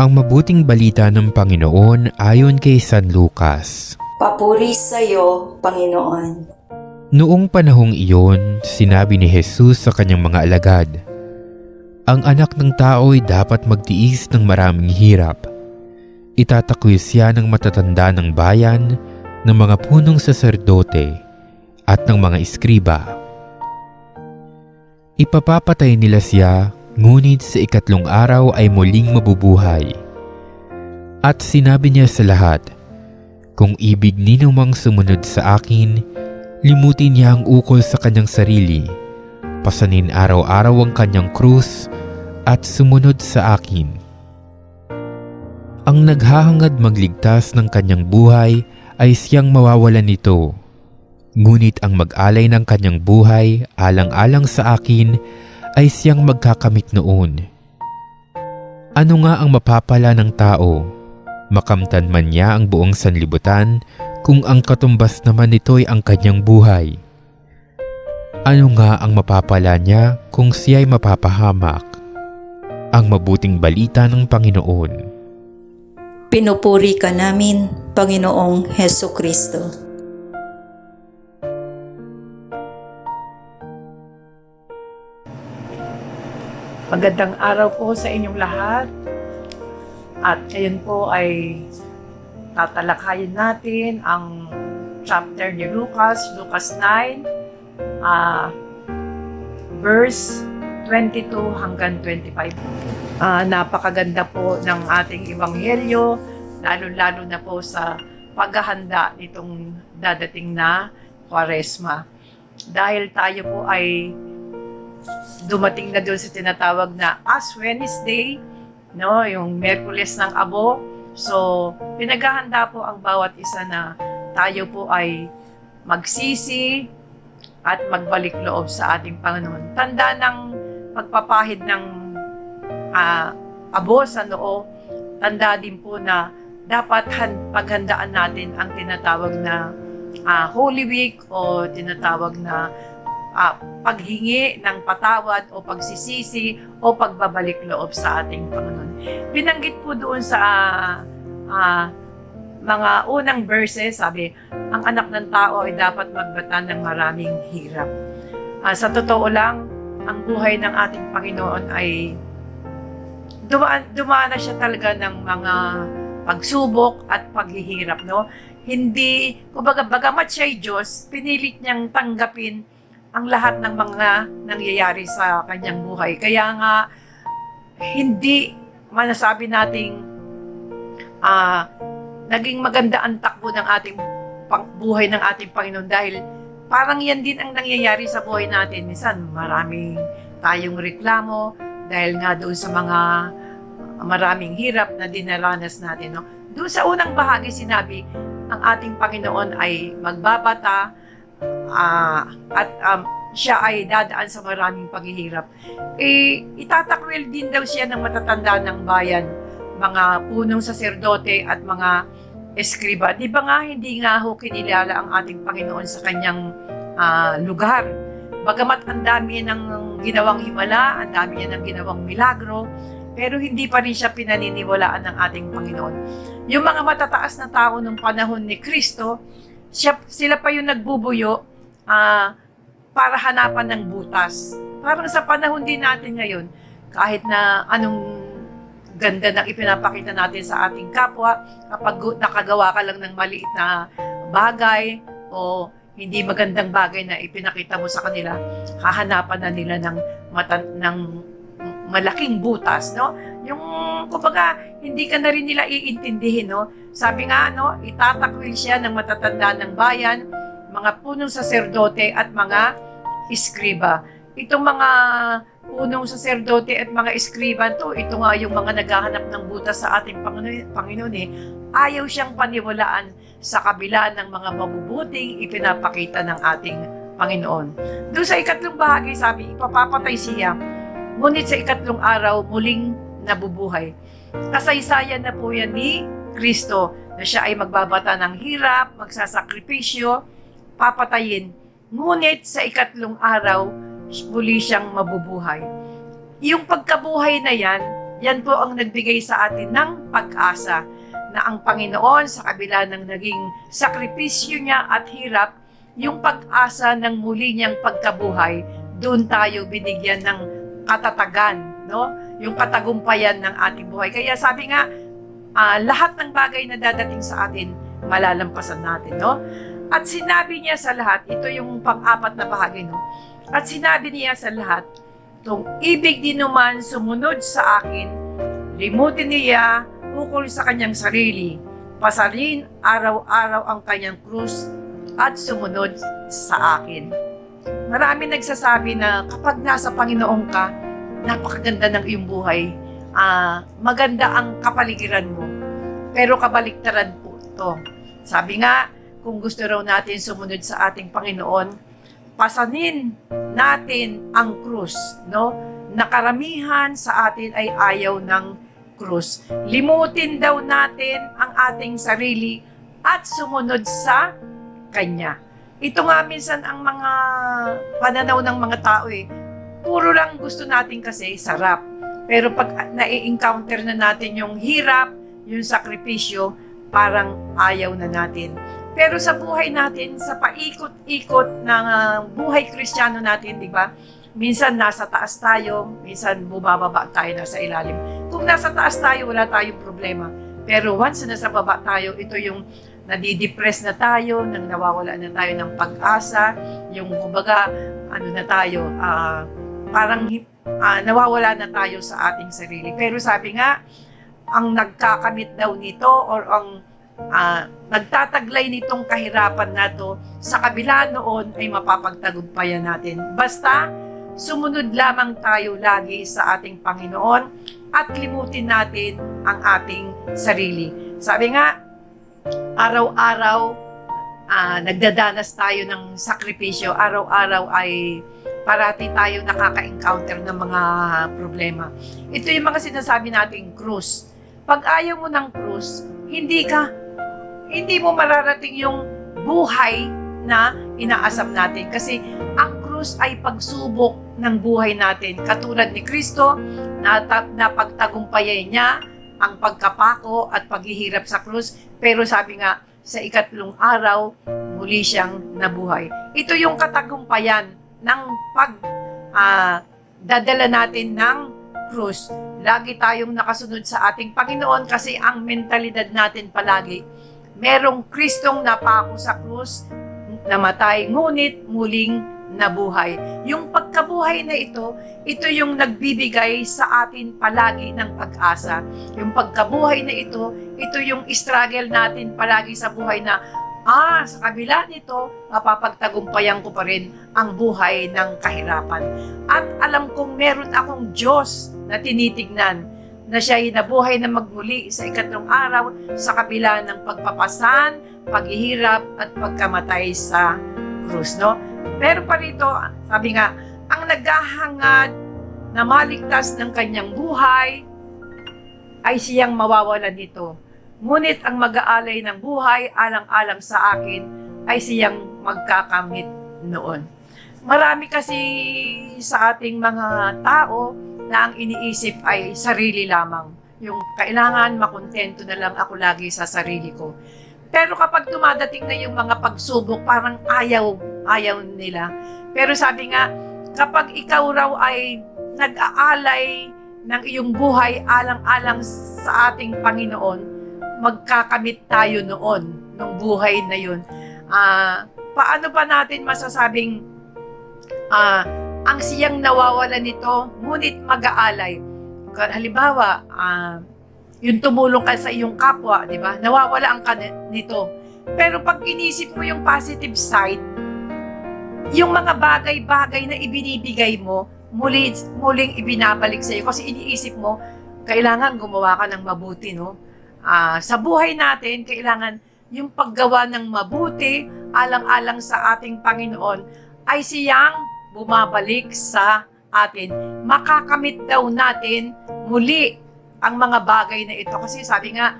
Ang mabuting balita ng Panginoon ayon kay San Lucas. Papuri sa iyo, Panginoon. Noong panahong iyon, sinabi ni Jesus sa kanyang mga alagad, "Ang anak ng tao ay dapat magtiis ng maraming hirap. Itatakwil siya ng matatanda ng bayan, ng mga punong saserdote, at ng mga iskriba. Ipapapatay nila siya, ngunit sa ikatlong araw ay muling mabubuhay." At sinabi niya sa lahat, "Kung ibig ninumang sumunod sa akin, limutin niya ang ukol sa kanyang sarili, pasanin araw-araw ang kanyang krus, at sumunod sa akin. Ang naghahangad magligtas ng kanyang buhay ay siyang mawawalan nito. Ngunit ang mag-alay ng kanyang buhay alang-alang sa akin ay siyang magkakamit noon. Ano nga ang mapapala ng tao? Makamtan man niya ang buong sanlibutan kung ang katumbas naman nito'y ang kanyang buhay. Ano nga ang mapapala niya kung siya'y mapapahamak? Ang mabuting balita ng Panginoon. Pinupuri ka namin, Panginoong Heso Kristo. Magandang araw po sa inyong lahat. At ngayon po ay tatalakayin natin ang chapter ni Lucas, Lucas 9, verse 22 hanggang 25. Napakaganda po ng ating ebanghelyo, lalo-lalo na po sa paghahanda nitong dadating na Kwaresma. Dahil tayo po ay dumating na doon sa tinatawag na Ash Wednesday, no, yung Miyerkules ng Abo. So, pinaghahanda po ang bawat isa na tayo po ay magsisi at magbalik loob sa ating Panginoon. Tanda ng pagpapahid ng abo sa noo, tanda din po na dapat paghandaan natin ang tinatawag na Holy Week o tinatawag na paghingi ng patawad o pagsisisi o pagbabalik loob sa ating Panginoon. Binanggit po doon sa mga unang verses, sabi, ang anak ng tao ay dapat magbata ng maraming hirap. Sa totoo lang, ang buhay ng ating Panginoon ay dumaan na siya talaga ng mga pagsubok at paghihirap, no? Hindi, kumbaga, bagamat siya'y Diyos, pinilit niyang tanggapin ang lahat ng mga nangyayari sa kanyang buhay. Kaya nga, hindi manasabi nating naging maganda ang takbo ng ating buhay ng ating Panginoon dahil parang yan din ang nangyayari sa buhay natin. Minsan, maraming tayong reklamo dahil nga doon sa mga maraming hirap na dinaranas natin. No? Doon sa unang bahagi, sinabi, ang ating Panginoon ay magbabata, at siya ay dadaan sa maraming paghihirap. Itatakwil din daw siya ng matatanda ng bayan, mga punong saserdote at mga eskriba. Di ba nga hindi nga ho kinilala ang ating Panginoon sa kanyang lugar? Bagamat ang dami ng ginawang himala, ang dami niya ng ginawang milagro, pero hindi pa rin siya pinaniniwalaan ng ating Panginoon. Yung mga matataas na tao ng panahon ni Kristo, sila pa yung nagbubuyo para hanapan ng butas. Parang sa panahon din natin ngayon, kahit na anong ganda ng ipinapakita natin sa ating kapwa, kapag nakagawa ka lang ng maliit na bagay o hindi magandang bagay na ipinakita mo sa kanila, hahanapan na nila ng malaking butas, no? Yung, kumbaga, hindi ka na rin nila iintindihin, no? Sabi nga, no, itatakwil siya ng matatanda ng bayan, mga punong saserdote at mga iskriba. Itong mga punong saserdote at mga iskriba ito nga yung mga naghahanap ng butas sa ating Panginoon eh. Ayaw siyang paniwalaan sa kabila ng mga mabubuting ipinapakita ng ating Panginoon. Doon sa ikatlong bahagi, sabi, ipapapatay siya, ngunit sa ikatlong araw, muling nabubuhay. Kasaysayan na po yan ni Kristo na siya ay magbabata ng hirap, magsasakripisyo, papatayin. Ngunit sa ikatlong araw, muli siyang mabubuhay. Yung pagkabuhay na yan, Yan po ang nagbigay sa atin ng pag-asa na ang Panginoon sa kabila ng naging sakripisyo niya at hirap, yung pag-asa ng muli niyang pagkabuhay, doon tayo binigyan ng katatagan, no? Yung katagumpayan ng ating buhay. Kaya sabi nga, lahat ng bagay na dadating sa atin, malalampasan natin, no? At sinabi niya sa lahat, ito yung pang-apat na bahagi, no? At sinabi niya sa lahat, kung ibig din naman sumunod sa akin, limutin niya ukol sa kanyang sarili, pasalin araw-araw ang kanyang krus at sumunod sa akin. Marami nagsasabi na kapag nasa Panginoon ka, napakaganda ng iyong buhay. Maganda ang kapaligiran mo. Pero kabaliktaran po ito. Sabi nga, kung gusto raw natin sumunod sa ating Panginoon, pasanin natin ang krus, no? Nakaramihan sa atin ay ayaw ng krus. Limutin daw natin ang ating sarili at sumunod sa Kanya. Ito nga minsan ang mga pananaw ng mga tao puro lang gusto natin kasi sarap. Pero pag nai-encounter na natin yung hirap, yung sakripisyo, parang ayaw na natin. Pero sa buhay natin, sa paikot-ikot ng buhay Kristiyano natin, di ba? Minsan nasa taas tayo, minsan bumababa tayo, nasa ilalim. Kung nasa taas tayo, wala tayong problema. Pero once na nasa baba tayo, ito yung nadidepress na tayo, nang nawawala na tayo ng pag-asa, yung kumbaga, ano na tayo, parang nawawala na tayo sa ating sarili. Pero sabi nga, ang nagkakamit daw nito or ang nagtataglay nitong kahirapan na to, sa kabila noon ay mapapagtagumpayan natin. Basta, sumunod lamang tayo lagi sa ating Panginoon at limutin natin ang ating sarili. Sabi nga, araw-araw nagdadanas tayo ng sakripisyo, araw-araw ay parati tayo nakaka-encounter ng mga problema. Ito yung mga sinasabi nating krus. Pag ayaw mo ng krus, hindi mo mararating yung buhay na inaasam natin. Kasi ang krus ay pagsubok ng buhay natin. Katulad ni Kristo, napagtagumpayan niya ang pagkapako at paghihirap sa krus. Pero sabi nga, sa ikatlong araw, muli siyang nabuhay. Ito yung katagumpayan ng dadala natin ng krus. Lagi tayong nakasunod sa ating Panginoon kasi ang mentalidad natin palagi, merong Kristong napako sa krus, namatay, ngunit muling nabuhay. Yung pagkabuhay na ito yung nagbibigay sa atin palagi ng pag-asa. Yung pagkabuhay na ito yung struggle natin palagi sa buhay na, sa kabila nito, mapapagtagumpayan ko pa rin ang buhay ng kahirapan. At alam kong meron akong Diyos na tinitignan, na siya'y nabuhay na magmuli sa ikatlong araw sa kabila ng pagpapasan, paghihirap at pagkamatay sa krus, no? Pero pa rito, sabi nga, ang naghahangad na maligtas ng kanyang buhay ay siyang mawawalan nito. Ngunit ang mag-aalay ng buhay alang-alang sa akin ay siyang magkakamit noon. Marami kasi sa ating mga tao na ang iniisip ay sarili lamang. Yung kailangan makontento na lang ako lagi sa sarili ko. Pero kapag dumadating na yung mga pagsubok, parang ayaw nila. Pero sabi nga, kapag ikaw raw ay nag-aalay ng iyong buhay alang-alang sa ating Panginoon, magkakamit tayo noon, nung buhay na yun. Paano ba natin masasabing ang siyang nawawala nito, ngunit mag-aalay? Halimbawa, yung tumulong ka sa iyong kapwa, di ba? Nawawala ang nito. Pero pag inisip mo yung positive side, yung mga bagay-bagay na ibinibigay mo, muling ibinabalik sa iyo. Kasi iniisip mo, kailangan gumawa ka ng mabuti, no? Sa buhay natin, kailangan yung paggawa ng mabuti, alang-alang sa ating Panginoon, ay siyang bumabalik sa atin. Makakamit daw natin muli ang mga bagay na ito. Kasi sabi nga,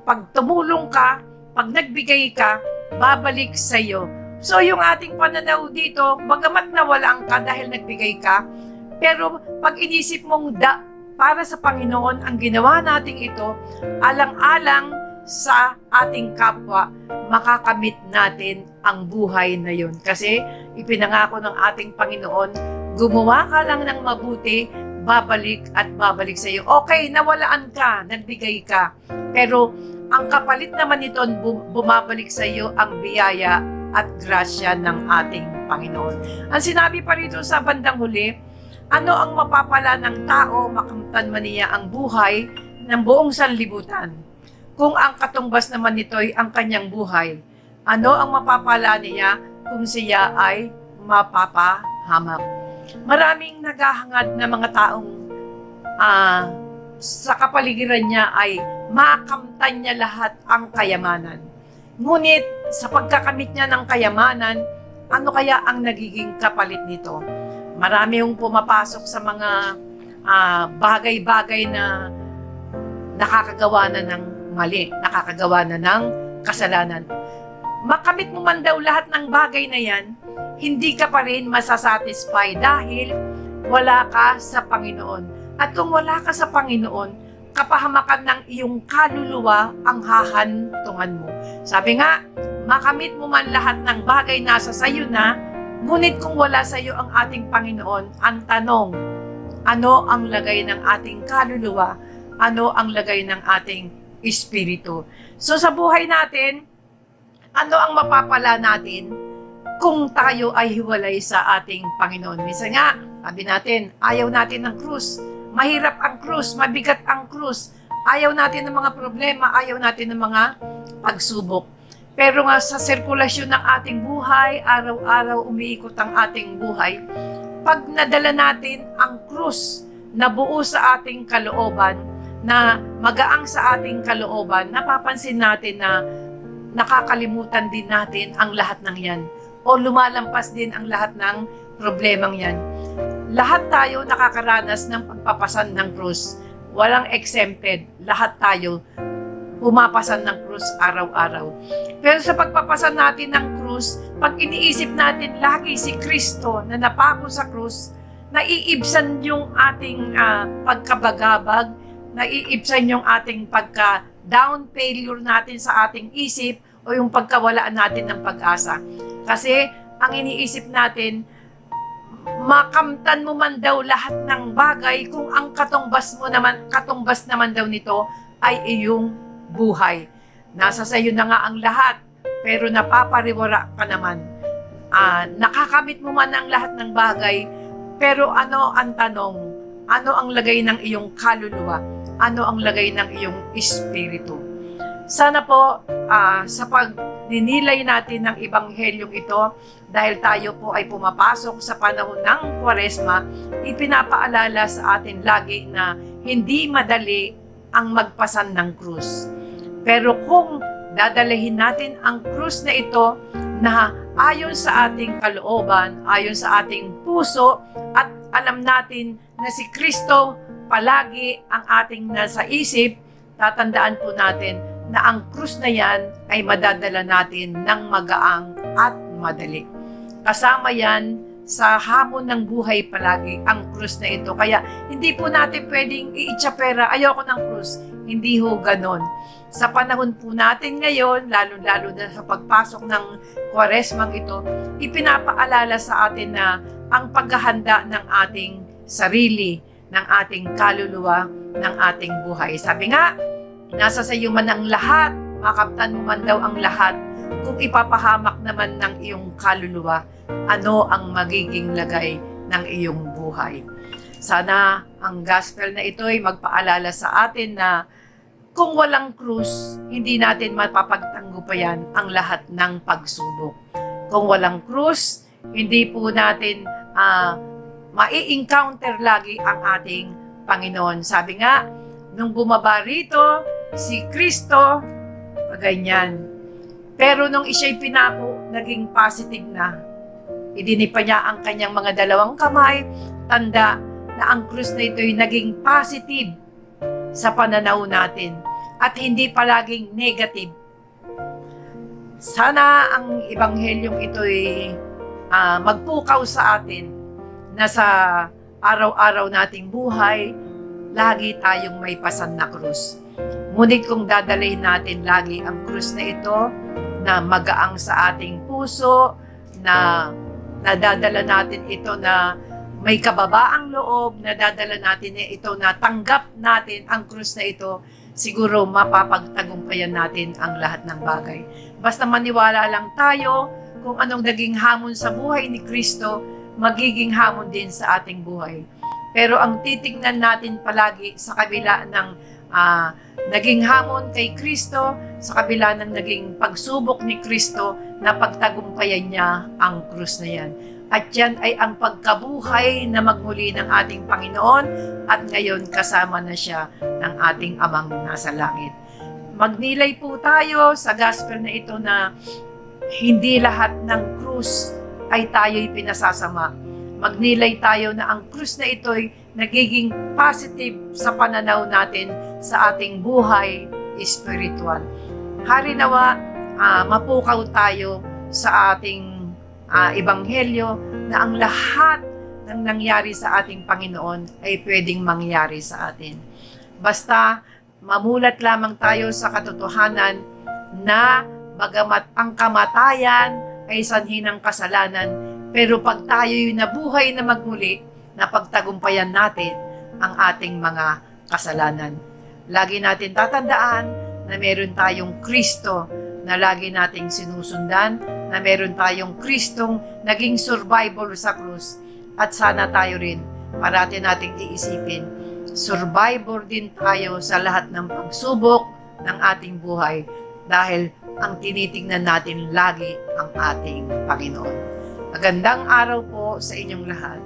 pag tumulong ka, pag nagbigay ka, babalik sa iyo. So yung ating pananaw dito, bagamat nawalan ka dahil nagbigay ka, pero pag inisip mong para sa Panginoon ang ginawa nating ito, alang-alang sa ating kapwa, makakamit natin ang buhay na yun. Kasi ipinangako ng ating Panginoon, gumawa ka lang ng mabuti, babalik at babalik sa iyo. Okay, nawalaan ka, nagbigay ka. Pero ang kapalit naman nito, bumabalik sa iyo ang biyaya at grasya ng ating Panginoon. Ang sinabi pa rito sa bandang huli, ano ang mapapala ng tao, makamtan man niya ang buhay ng buong sanlibutan? Kung ang katumbas naman nito'y ang kanyang buhay, ano ang mapapala niya kung siya ay mapapahamak? Maraming naghahangad na mga taong sa kapaligiran niya ay makamtan niya lahat ang kayamanan. Ngunit sa pagkakamit niya ng kayamanan, ano kaya ang nagiging kapalit nito? Marami yung pumapasok sa mga bagay-bagay na nakakagawa na ng mali, nakakagawa na ng kasalanan. Makamit mo man daw lahat ng bagay na yan, hindi ka pa rin masasatisfy dahil wala ka sa Panginoon. At kung wala ka sa Panginoon, kapahamakan ng iyong kaluluwa ang hahantungan mo. Sabi nga, makamit mo man lahat ng bagay nasa sayo na, ngunit kung wala sa iyo ang ating Panginoon, ang tanong, ano ang lagay ng ating kaluluwa? Ano ang lagay ng ating espiritu? So sa buhay natin, ano ang mapapala natin kung tayo ay hiwalay sa ating Panginoon? Minsan nga, sabi natin, ayaw natin ng krus. Mahirap ang krus, mabigat ang krus. Ayaw natin ng mga problema, ayaw natin ng mga pagsubok. Pero nga sa sirkulasyon ng ating buhay, araw-araw umiikot ang ating buhay, pag nadala natin ang krus na buo sa ating kalooban, na magaang sa ating kalooban, napapansin natin na nakakalimutan din natin ang lahat ng yan. O lumalampas din ang lahat ng problemang yan. Lahat tayo nakakaranas ng pagpapasan ng krus. Walang exempted. Lahat tayo pumapasan ng krus araw-araw. Pero sa pagpapasan natin ng krus, pag iniisip natin lagi si Kristo na napako sa krus, naiibsan yung ating pagkabagabag, naiibsan yung ating pagka-down failure natin sa ating isip o yung pagkawalaan natin ng pag-asa. Kasi ang iniisip natin, makamtan mo man daw lahat ng bagay kung ang katumbas naman daw nito ay iyong buhay. Nasa sayo na nga ang lahat, pero napapariwara ka naman. Nakakamit mo man ang lahat ng bagay, pero ano ang tanong? Ano ang lagay ng iyong kaluluwa? Ano ang lagay ng iyong espiritu? Sana po sa pagninilay natin ng ebanghelyong ito, dahil tayo po ay pumapasok sa panahon ng Kwaresma, ipinapaalala sa atin lagi na hindi madali ang magpasan ng krus. Pero kung dadalahin natin ang krus na ito na ayon sa ating kalooban, ayon sa ating puso, at alam natin na si Kristo palagi ang ating nasa isip, tatandaan po natin na ang krus na yan ay madadala natin ng magaang at madali. Kasama yan sa hamon ng buhay palagi ang krus na ito. Kaya hindi po natin pwedeng iitsapera, ayoko ng krus. Hindi ho ganon. Sa panahon po natin ngayon, lalo-lalo na sa pagpasok ng Kwaresmang ito, ipinapaalala sa atin na ang paghahanda ng ating sarili, ng ating kaluluwa, ng ating buhay. Sabi nga, nasa sa iyo man ang lahat, makamtan mo man daw ang lahat, kung ipapahamak naman ng iyong kaluluwa, ano ang magiging lagay ng iyong buhay. Sana ang gospel na ito ay magpaalala sa atin na kung walang krus, hindi natin mapapagtanggupayan ang lahat ng pagsubok. Kung walang krus, hindi po natin mai-encounter lagi ang ating Panginoon. Sabi nga, nung bumaba rito, si Kristo, ganyan. Pero nung siya'y pinako, naging positive na. Idinipa niya ang kanyang mga dalawang kamay, tanda na ang krus na ito'y naging positive sa pananaw natin at hindi palaging negative. Sana ang ebanghelyong ito'y magpukaw sa atin na sa araw-araw nating buhay, lagi tayong may pasan na krus. Ngunit kung dadalhin natin lagi ang krus na ito, na magaang sa ating puso, na nadadala natin ito na may kababaang loob, nadadala natin ito na tanggap natin ang krus na ito, siguro mapapagtagumpayan natin ang lahat ng bagay. Basta maniwala lang tayo kung anong naging hamon sa buhay ni Kristo, magiging hamon din sa ating buhay. Pero ang titingnan natin palagi sa kabila ng naging hamon kay Kristo, sa kabila ng naging pagsubok ni Kristo, na pagtagumpayan niya ang krus na yan. At yan ay ang pagkabuhay na magmuli ng ating Panginoon at ngayon kasama na siya ng ating Amang nasa langit. Magnilay po tayo sa gospel na ito na hindi lahat ng krus ay tayo'y pinasasama. Magnilay tayo na ang krus na ito'y nagiging positive sa pananaw natin sa ating buhay espiritual. Harinawa, mapukaw tayo sa ating ebanghelyo na ang lahat ng nangyari sa ating Panginoon ay pwedeng mangyari sa atin. Basta mamulat lamang tayo sa katotohanan na bagamat ang kamatayan ay sanhi ng kasalanan, pero pag tayo'y nabuhay na magmuli, napagtagumpayan natin ang ating mga kasalanan. Lagi natin tatandaan na meron tayong Kristo na lagi nating sinusundan, na meron tayong Kristong naging survivor sa krus. At sana tayo rin, parati nating iisipin, survivor din tayo sa lahat ng pagsubok ng ating buhay dahil ang tinitingnan natin lagi ang ating Panginoon. Magandang araw po sa inyong lahat.